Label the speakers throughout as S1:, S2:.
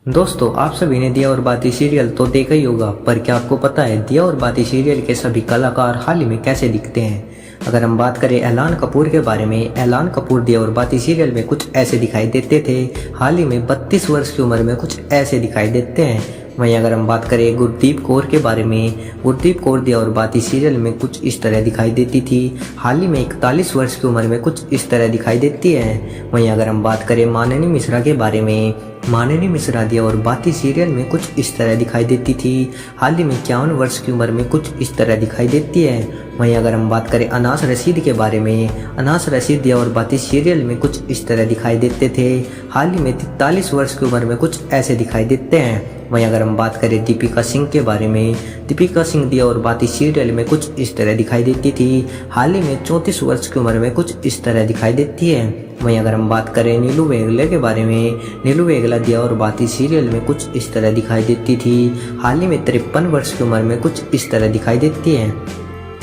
S1: दोस्तों, आप सभी ने दिया और बाती सीरियल तो देखा ही होगा, पर क्या आपको पता है दिया और बाती सीरियल के सभी कलाकार हाल ही में कैसे दिखते हैं? अगर हम बात करें ऐलान कपूर के बारे में, ऐलान कपूर दिया और बाती सीरियल में कुछ ऐसे दिखाई देते थे। हाल ही में 32 वर्ष की उम्र में कुछ ऐसे दिखाई देते हैं। वहीं अगर हम बात करें गुरदीप कौर के बारे में, गुरदीप कौर दिया और बाती सीरियल में कुछ इस तरह दिखाई देती थी। हाल ही में 41 वर्ष की उम्र में कुछ इस तरह दिखाई देती है। वहीं अगर हम बात करें माननी मिश्रा के बारे में, माननी मिश्रा दिया और बाती सीरियल में कुछ इस तरह दिखाई देती थी। हाल ही में 51 वर्ष की उम्र में कुछ इस तरह दिखाई देती है। वहीं अगर हम बात करें अनास रशीद के बारे में, अनास रशीद दिया और बाती सीरियल में कुछ इस तरह दिखाई देते थे। हाल ही में 43 वर्ष की उम्र में कुछ ऐसे दिखाई देते हैं। वहीं अगर हम बात करें दीपिका सिंह के बारे में, दीपिका सिंह दिया और बाती सीरियल में कुछ इस तरह दिखाई देती थी। हाल ही में 34 वर्ष की उम्र में कुछ इस तरह दिखाई देती है। वहीं अगर हम बात करें नीलू वेगले के बारे में, नीलू वेगला दिया और बाती सीरियल में कुछ इस तरह दिखाई देती थी। हाल ही में 53 वर्ष की उम्र में कुछ इस तरह दिखाई देती है।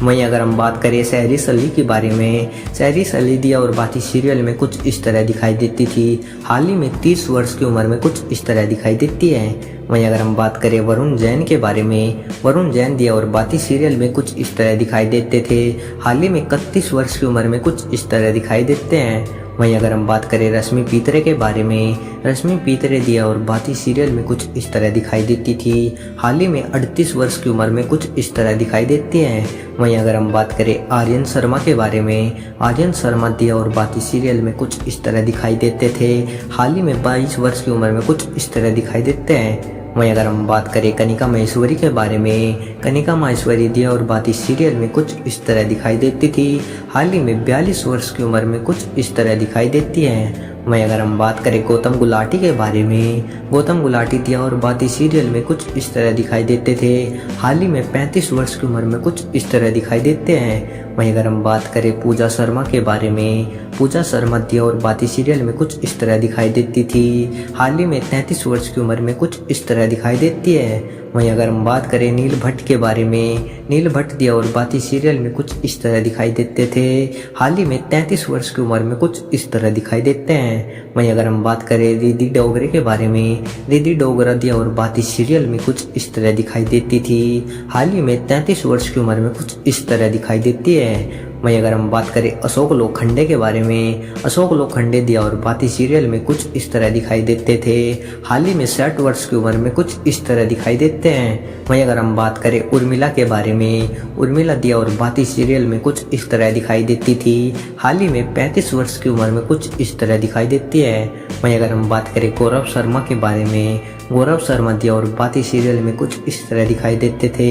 S1: वहीं अगर हम बात करें सहरिस अली के बारे में, सहरिस अली दिया और बाती सीरियल में कुछ इस तरह दिखाई देती थी। हाल ही में 30 वर्ष की उम्र में कुछ इस तरह दिखाई देती है। वहीं अगर हम बात करें वरुण जैन के बारे में, वरुण जैन दिया और बाती सीरियल में कुछ इस तरह दिखाई देते थे। हाल ही में 31 वर्ष की उम्र में कुछ इस तरह दिखाई देते हैं। वहीं अगर हम बात करें रश्मि पीतरे के बारे में, रश्मि पीतरे दिया और बाती सीरियल में कुछ इस तरह दिखाई देती थी। हाल ही में 38 वर्ष की उम्र में कुछ इस तरह दिखाई देती हैं। वहीं अगर हम बात करें आर्यन शर्मा के बारे में, आर्यन शर्मा दिया और बाती सीरियल में कुछ इस तरह दिखाई देते थे। हाल ही में 22 वर्ष की उम्र में कुछ इस तरह दिखाई देते हैं। वहीं अगर हम बात करें कनिका माहेश्वरी के बारे में, कनिका माहेश्वरी दिया और बाती सीरियल में कुछ इस तरह दिखाई देती थी। हाल ही में 42 वर्ष की उम्र में कुछ इस तरह दिखाई देती है। वहीं अगर हम बात करें गौतम गुलाटी के बारे में, गौतम गुलाटी दिया और बाती सीरियल में कुछ इस तरह दिखाई देते थे। हाल ही में 35 वर्ष की उम्र में कुछ इस तरह दिखाई देते हैं। वहीं अगर हम बात करें पूजा शर्मा के बारे में, पूजा शर्मा दिया और बाती सीरियल में कुछ इस तरह दिखाई देती थी। हाल ही में 33 वर्ष की उम्र में कुछ इस तरह दिखाई देती है। वहीं अगर हम बात करें नील भट्ट के बारे में, नील भट्ट दिया और बाती सीरियल में कुछ इस तरह दिखाई देते थे। हाल ही में 33 वर्ष की उम्र में कुछ इस तरह दिखाई देते हैं। वहीं अगर हम बात करें रिद्धि डोगरे के बारे में, रिद्धि डोगरा दिया और बाती सीरियल में कुछ इस तरह दिखाई देती थी। हाल ही में 33 वर्ष की उम्र में कुछ इस तरह दिखाई देती है। वहीं अगर हम बात करें अशोक लोखंडे के बारे में, अशोक लोखंडे दिया और बाती सीरियल में कुछ इस तरह दिखाई देते थे। हाल ही में 60 वर्ष की उम्र में कुछ इस तरह दिखाई देते हैं। वहीं अगर हम बात करें उर्मिला के बारे में, उर्मिला दिया और बाती सीरियल में कुछ इस तरह दिखाई देती थी। हाल ही में 35 वर्ष की उम्र में कुछ इस तरह दिखाई देती है। वहीं अगर हम बात करें गौरव शर्मा के बारे में, गौरव शर्मा दिया और बाती सीरियल में कुछ इस तरह दिखाई देते थे।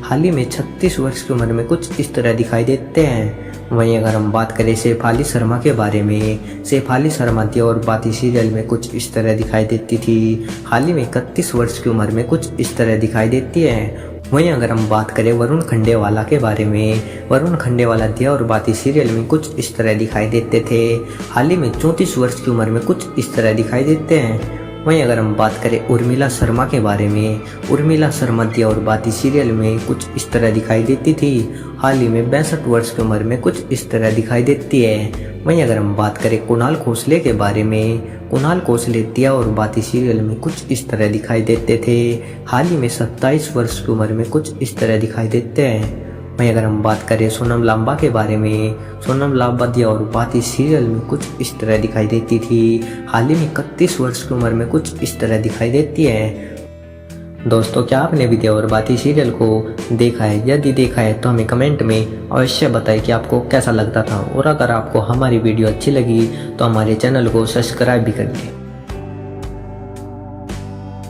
S1: हाल ही में 36 वर्ष की उम्र में कुछ इस तरह दिखाई देते हैं। वहीं अगर हम बात करें शेफाली शर्मा के बारे में, शेफाली शर्मा दिया और बाती सीरियल में कुछ इस तरह दिखाई देती थी। हाल ही में 31 वर्ष की उम्र में कुछ इस तरह दिखाई देती है। वहीं अगर हम बात करें वरुण खंडेवाला के बारे में, वरुण खंडेवाला दिया और बाती सीरियल में कुछ इस तरह दिखाई देते थे। हाल ही में 34 वर्ष की उम्र में कुछ इस तरह दिखाई देते हैं। वहीं अगर हम बात करें उर्मिला शर्मा के बारे में, उर्मिला शर्मा दिया और बाती सीरियल में कुछ इस तरह दिखाई देती थी। हाल ही में 62 वर्ष की उम्र में कुछ इस तरह दिखाई देती है। वहीं अगर हम बात करें कुणाल खोसले के बारे में, कुणाल खोसले दिया और बाती सीरियल में कुछ इस तरह दिखाई देते थे। हाल ही में 27 वर्ष की उम्र में कुछ इस तरह दिखाई देते हैं। वहीं अगर हम बात करें सोनम लांबा के बारे में, सोनम लांबा दिया और बाती सीरियल में कुछ इस तरह दिखाई देती थी। हाल ही में 31 वर्ष की उम्र में कुछ इस तरह दिखाई देती है। दोस्तों, क्या आपने भी दिया और बाती सीरियल को देखा है? यदि देखा है तो हमें कमेंट में अवश्य बताएं कि आपको कैसा लगता था। और अगर आपको हमारी वीडियो अच्छी लगी तो हमारे चैनल को सब्सक्राइब भी करें।